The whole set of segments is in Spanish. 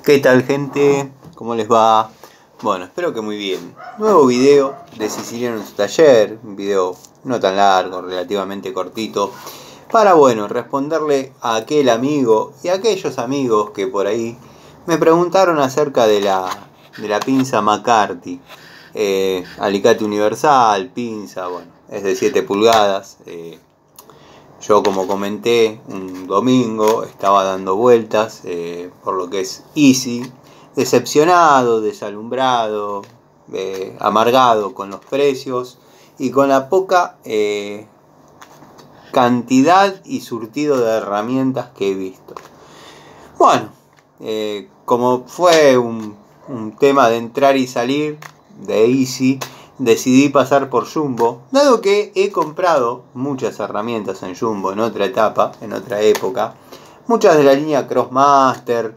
¿Qué tal, gente? ¿Cómo les va? Bueno, espero que muy bien. Nuevo video de Siciliano en su taller, un video no tan largo, relativamente cortito, para, bueno, responderle a aquel amigo y a aquellos amigos que por ahí me preguntaron acerca de la pinza McCarthy. Alicate universal, pinza, bueno, es de 7 pulgadas. Yo, como comenté, un domingo estaba dando vueltas por lo que es Easy, decepcionado, desalumbrado, amargado con los precios y con la poca cantidad y surtido de herramientas que he visto. Bueno, como fue un tema de entrar y salir de Easy, decidí pasar por Jumbo, dado que he comprado muchas herramientas en Jumbo en otra etapa, en otra época, muchas de la línea Crossmaster,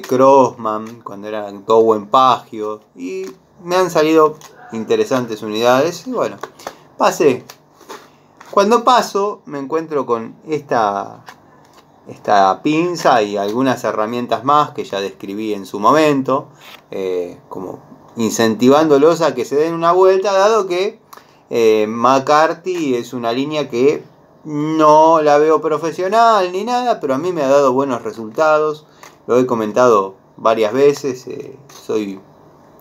Crossman, cuando era todo buen Pagio, y me han salido interesantes unidades, y bueno, pasé. Cuando paso me encuentro con esta pinza y algunas herramientas más que ya describí en su momento, como incentivándolos a que se den una vuelta, dado que McCarthy es una línea que no la veo profesional ni nada, pero a mí me ha dado buenos resultados. Lo he comentado varias veces. Soy,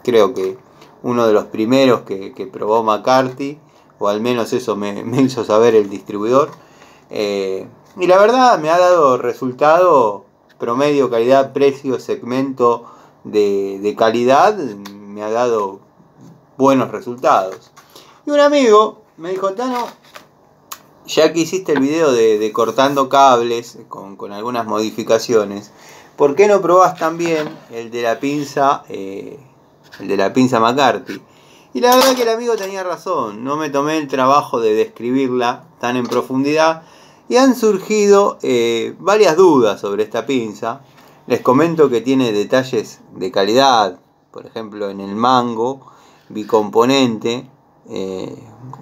creo que, uno de los primeros que probó McCarthy, o al menos eso me hizo saber el distribuidor. Y la verdad me ha dado resultado promedio, calidad, precio, segmento de calidad, me ha dado buenos resultados. Y un amigo me dijo: Tano, ya que hiciste el video de cortando cables con algunas modificaciones, ¿por qué no probás también el de la pinza McCarthy? Y la verdad que el amigo tenía razón, no me tomé el trabajo de describirla tan en profundidad y han surgido varias dudas sobre esta pinza. Les comento que tiene detalles de calidad, por ejemplo en el mango bicomponente,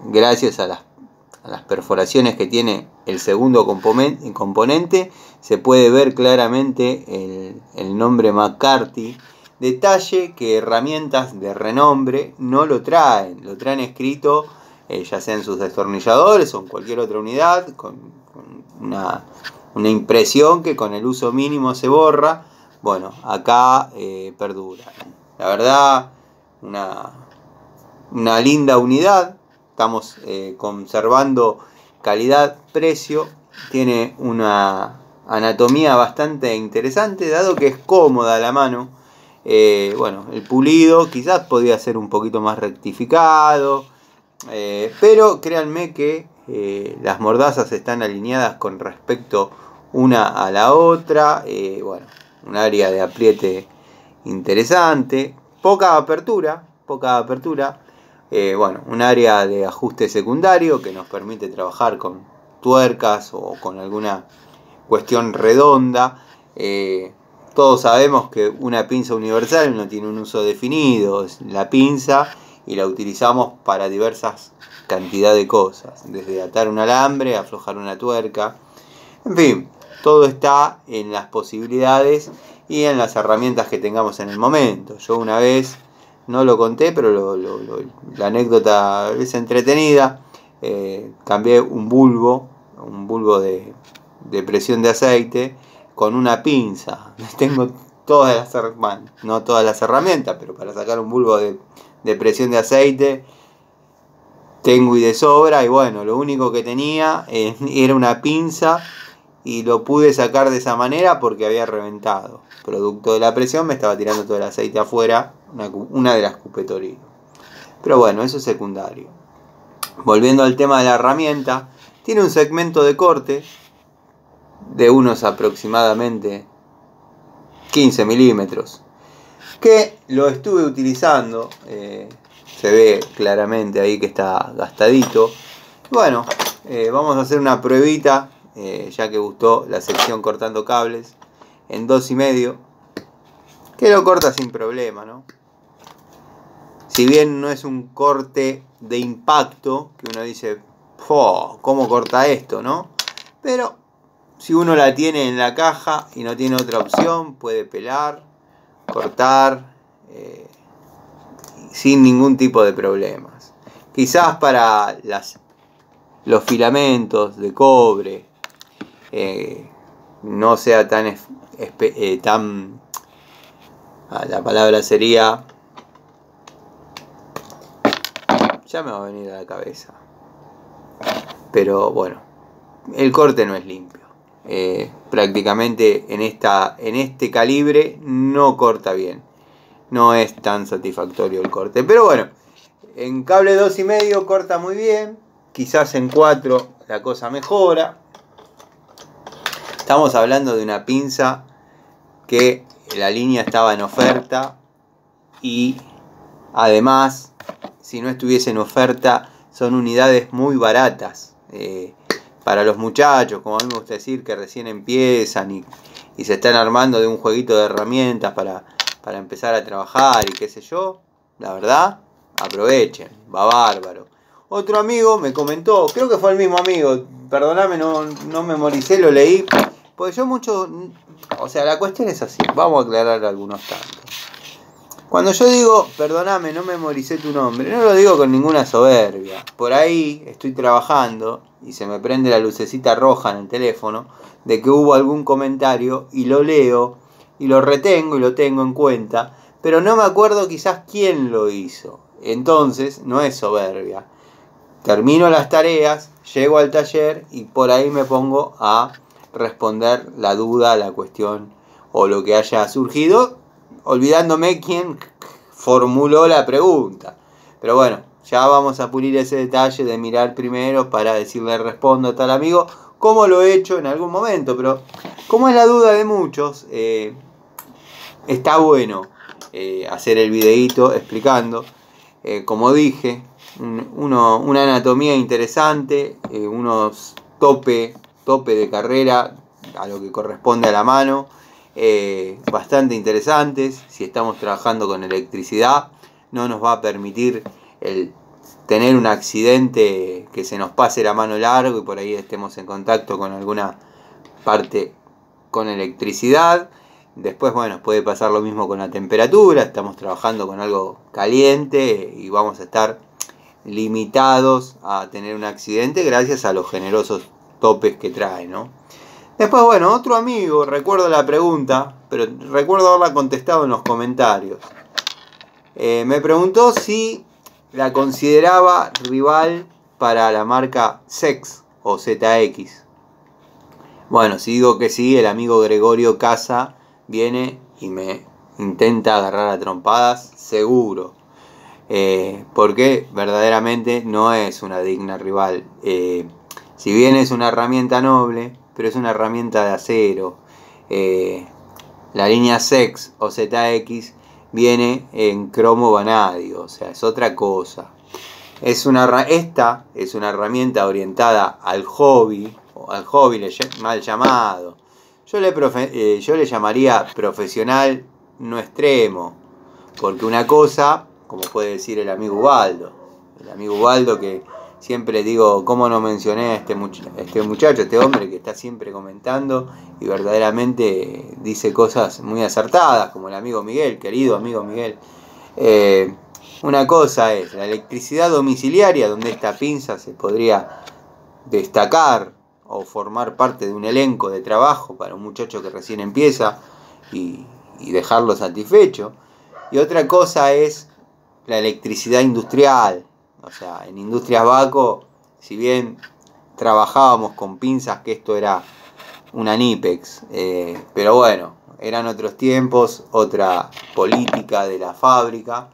gracias a las perforaciones que tiene el segundo componente, se puede ver claramente el nombre McCarthy. Detalle que herramientas de renombre no lo traen escrito, ya sea en sus destornilladores o en cualquier otra unidad, con una impresión que con el uso mínimo se borra. Bueno, acá perdura. La verdad, una linda unidad. Estamos conservando calidad-precio. Tiene una anatomía bastante interesante, dado que es cómoda a la mano. Bueno, el pulido quizás podría ser un poquito más rectificado, pero créanme que las mordazas están alineadas con respecto una a la otra. Bueno, un área de apriete interesante, poca apertura. Bueno, un área de ajuste secundario que nos permite trabajar con tuercas o con alguna cuestión redonda. Todos sabemos que una pinza universal no tiene un uso definido, es la pinza y la utilizamos para diversas cantidades de cosas, desde atar un alambre, aflojar una tuerca, en fin, todo está en las posibilidades y en las herramientas que tengamos en el momento. Yo una vez, no lo conté, pero la anécdota es entretenida, cambié un bulbo de presión de aceite con una pinza. Tengo todas las, bueno, no todas las herramientas, pero para sacar un bulbo de presión de aceite tengo y de sobra. Y bueno, lo único que tenía era una pinza y lo pude sacar de esa manera porque había reventado. Producto de la presión me estaba tirando todo el aceite afuera, una de las cupetorinas. Pero bueno, eso es secundario. Volviendo al tema de la herramienta, tiene un segmento de corte de unos aproximadamente 15 milímetros, que lo estuve utilizando. Se ve claramente ahí que está gastadito. Bueno, vamos a hacer una pruebita, ya que gustó la sección cortando cables, en 2,5, que lo corta sin problema, ¿no? Si bien no es un corte de impacto, que uno dice, ¿cómo corta esto, no? Pero si uno la tiene en la caja y no tiene otra opción, puede pelar, cortar, sin ningún tipo de problemas. Quizás para los filamentos de cobre no sea tan la palabra sería, ya me va a venir a la cabeza, pero bueno, el corte no es limpio. Prácticamente en este calibre no corta bien, no es tan satisfactorio el corte, pero bueno, en cable 2,5 corta muy bien, quizás en 4 la cosa mejora. Estamos hablando de una pinza que la línea estaba en oferta y además, si no estuviese en oferta, son unidades muy baratas para los muchachos, como a mí me gusta decir, que recién empiezan y se están armando de un jueguito de herramientas para empezar a trabajar y qué sé yo. La verdad, aprovechen, va bárbaro. Otro amigo me comentó, creo que fue el mismo amigo, perdóname, no memoricé, lo leí, porque yo mucho, o sea, la cuestión es así, vamos a aclarar algunos tantos. Cuando yo digo, perdóname, no memoricé tu nombre, no lo digo con ninguna soberbia. Por ahí estoy trabajando y se me prende la lucecita roja en el teléfono de que hubo algún comentario y lo leo y lo retengo y lo tengo en cuenta, pero no me acuerdo quizás quién lo hizo. Entonces, no es soberbia. Termino las tareas, llego al taller y por ahí me pongo a responder la duda, la cuestión o lo que haya surgido, olvidándome quién formuló la pregunta. Pero bueno, ya vamos a pulir ese detalle de mirar primero para decirle respondo a tal amigo, como lo he hecho en algún momento. Pero como es la duda de muchos, está bueno hacer el videíto explicando, como dije, una anatomía interesante, unos tope de carrera a lo que corresponde a la mano, bastante interesantes. Si estamos trabajando con electricidad, no nos va a permitir el tener un accidente que se nos pase la mano largo y por ahí estemos en contacto con alguna parte con electricidad. Después, bueno, puede pasar lo mismo con la temperatura, estamos trabajando con algo caliente y vamos a estar limitados a tener un accidente gracias a los generosos topes que trae, ¿no? Después, bueno, otro amigo, recuerdo la pregunta, pero recuerdo haberla contestado en los comentarios. Me preguntó si la consideraba rival para la marca ZEX o ZX. Bueno, si digo que sí, el amigo Gregorio Casa viene y me intenta agarrar a trompadas, seguro. Porque verdaderamente no es una digna rival. Si bien es una herramienta noble, pero es una herramienta de acero. La línea ZEX o ZX viene en cromo vanadio, o sea, es otra cosa. Esta es una herramienta orientada al hobby, o al hobby mal llamado. Yo le llamaría profesional no extremo, porque una cosa, como puede decir el amigo Ubaldo que siempre digo, ¿cómo no mencioné a este muchacho, este hombre que está siempre comentando y verdaderamente dice cosas muy acertadas, como el amigo Miguel, querido amigo Miguel? Una cosa es la electricidad domiciliaria, donde esta pinza se podría destacar o formar parte de un elenco de trabajo para un muchacho que recién empieza y dejarlo satisfecho. Y otra cosa es la electricidad industrial. O sea, en Industrias Baco, si bien trabajábamos con pinzas, que esto era una Nipex, pero bueno, eran otros tiempos, otra política de la fábrica.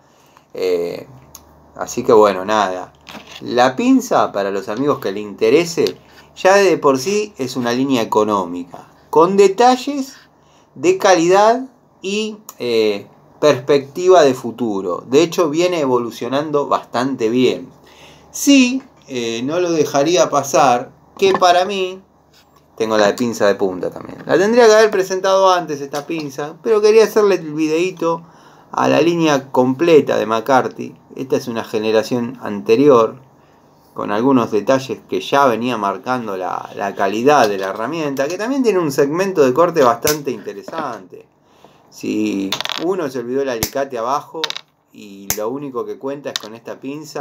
Así que bueno, nada. La pinza, para los amigos que le interese, ya de por sí es una línea económica, con detalles de calidad y perspectiva de futuro. De hecho, viene evolucionando bastante bien. Sí, no lo dejaría pasar que para mí, tengo la de pinza de punta también. La tendría que haber presentado antes esta pinza, pero quería hacerle el videíto a la línea completa de McCarthy. Esta es una generación anterior. con algunos detalles que ya venía marcando la calidad de la herramienta, que también tiene un segmento de corte bastante interesante. Si uno se olvidó el alicate abajo y lo único que cuenta es con esta pinza,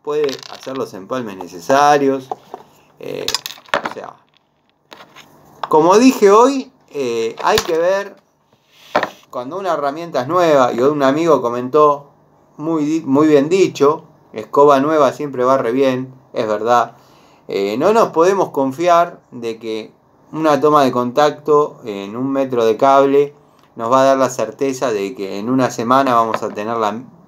puede hacer los empalmes necesarios. O sea, como dije hoy, hay que ver cuando una herramienta es nueva, y hoy un amigo comentó, muy bien dicho, escoba nueva siempre barre bien, es verdad. No nos podemos confiar de que una toma de contacto en 1 metro de cable nos va a dar la certeza de que en una semana vamos a tener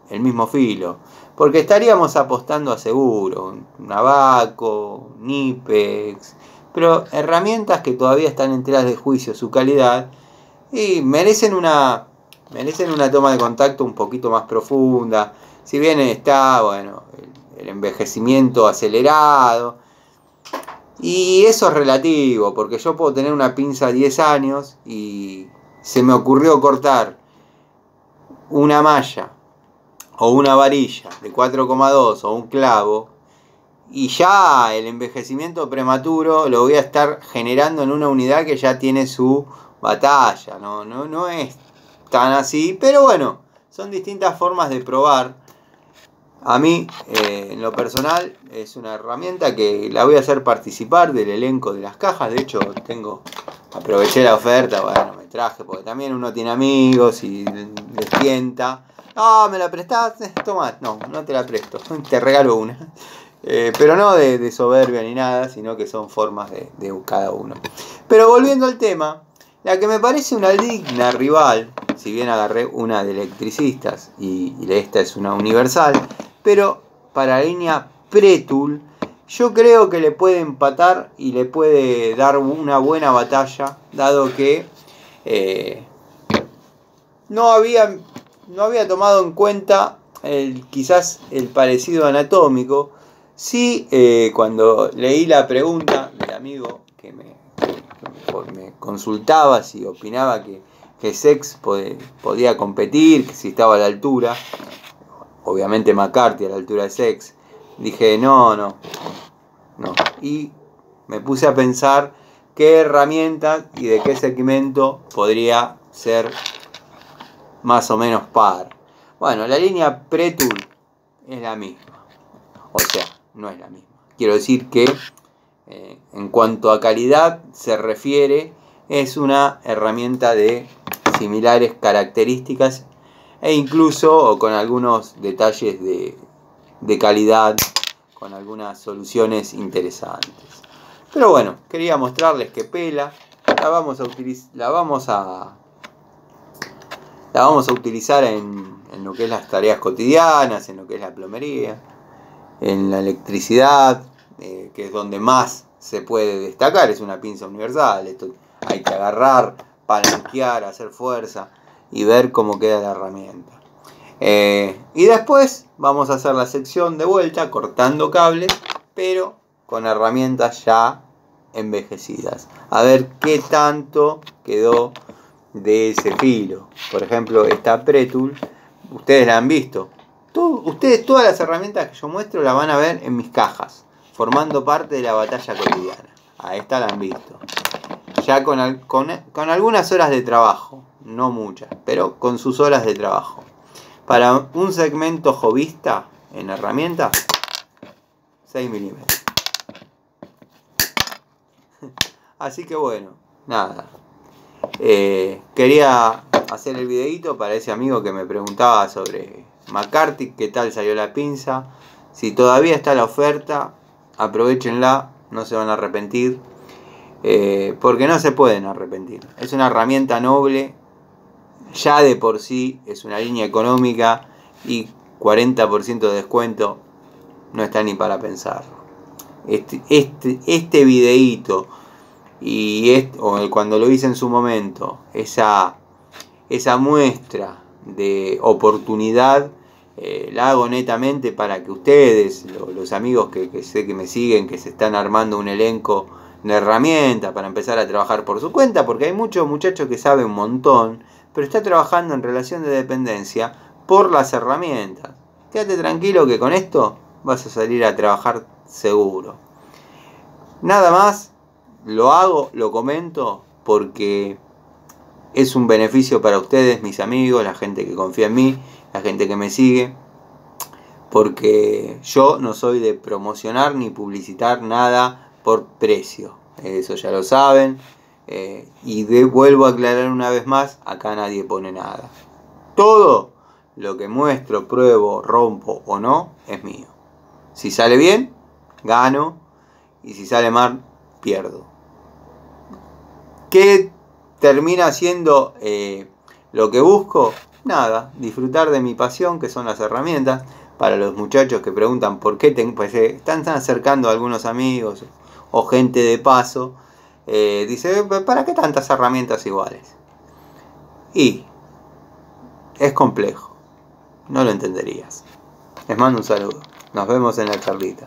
el mismo filo. Porque estaríamos apostando a seguro, un Abaco, Knipex, pero herramientas que todavía están en tela de juicio su calidad y merecen una toma de contacto un poquito más profunda. Si bien está, bueno, el envejecimiento acelerado, y eso es relativo, porque yo puedo tener una pinza 10 años y se me ocurrió cortar una malla o una varilla de 4,2 o un clavo, y ya el envejecimiento prematuro lo voy a estar generando en una unidad que ya tiene su batalla. No es tan así, pero bueno, son distintas formas de probar. A mí, en lo personal, es una herramienta que la voy a hacer participar del elenco de las cajas. De hecho, aproveché la oferta, bueno, me traje, porque también uno tiene amigos y les tienta. Ah, ¿me la prestás? Toma, no te la presto, te regalo una. Pero no de soberbia ni nada, sino que son formas de cada uno. Pero volviendo al tema, la que me parece una digna rival, si bien agarré una de electricistas y esta es una universal, pero para la línea Pretul, yo creo que le puede empatar y le puede dar una buena batalla, dado que no había tomado en cuenta quizás el parecido anatómico. Sí, cuando leí la pregunta del amigo que me consultaba si opinaba que Sex podía competir, que si estaba a la altura, obviamente McCarthy a la altura de Sex, dije no. Y me puse a pensar qué herramienta y de qué segmento podría ser más o menos par. Bueno, la línea Pretul es la misma, o sea, no es la misma. Quiero decir que en cuanto a calidad se refiere, es una herramienta de similares características e incluso con algunos detalles de calidad, con algunas soluciones interesantes. Pero bueno, quería mostrarles que pela. La vamos a utilizar en lo que es las tareas cotidianas, en lo que es la plomería, en la electricidad, que es donde más se puede destacar. Es una pinza universal. Esto hay que agarrar, palanquear, hacer fuerza y ver cómo queda la herramienta. Y después vamos a hacer la sección de vuelta cortando cables, pero con herramientas ya envejecidas. A ver qué tanto quedó de ese filo. Por ejemplo, esta Pretul, ustedes la han visto. Ustedes todas las herramientas que yo muestro las van a ver en mis cajas, formando parte de la batalla cotidiana. A esta la han visto. Ya con algunas horas de trabajo, no muchas, pero con sus horas de trabajo. Para un segmento jovista en herramientas, 6 milímetros. Así que bueno, nada. Quería hacer el videito para ese amigo que me preguntaba sobre McCarthy, qué tal salió la pinza. Si todavía está la oferta, aprovechenla, no se van a arrepentir, porque no se pueden arrepentir. Es una herramienta noble, ya de por sí es una línea económica y 40% de descuento no está ni para pensar. Este videíto y cuando lo hice en su momento, esa muestra de oportunidad, la hago netamente para que ustedes, los amigos que sé que me siguen, que se están armando un elenco de herramientas para empezar a trabajar por su cuenta, porque hay muchos muchachos que saben un montón, pero está trabajando en relación de dependencia por las herramientas. Quédate tranquilo que con esto vas a salir a trabajar seguro. Nada más, lo hago, lo comento porque es un beneficio para ustedes, mis amigos, la gente que confía en mí, la gente que me sigue, porque yo no soy de promocionar ni publicitar nada por precio, eso ya lo saben, vuelvo a aclarar una vez más, acá nadie pone nada. Todo lo que muestro, pruebo, rompo o no, es mío. Si sale bien, gano, y si sale mal, pierdo. ¿Qué termina siendo lo que busco? Nada, disfrutar de mi pasión, que son las herramientas. Para los muchachos que preguntan por qué pues, están acercando a algunos amigos o gente de paso, dice, ¿para qué tantas herramientas iguales? Y es complejo, no lo entenderías. Les mando un saludo, nos vemos en la charlita.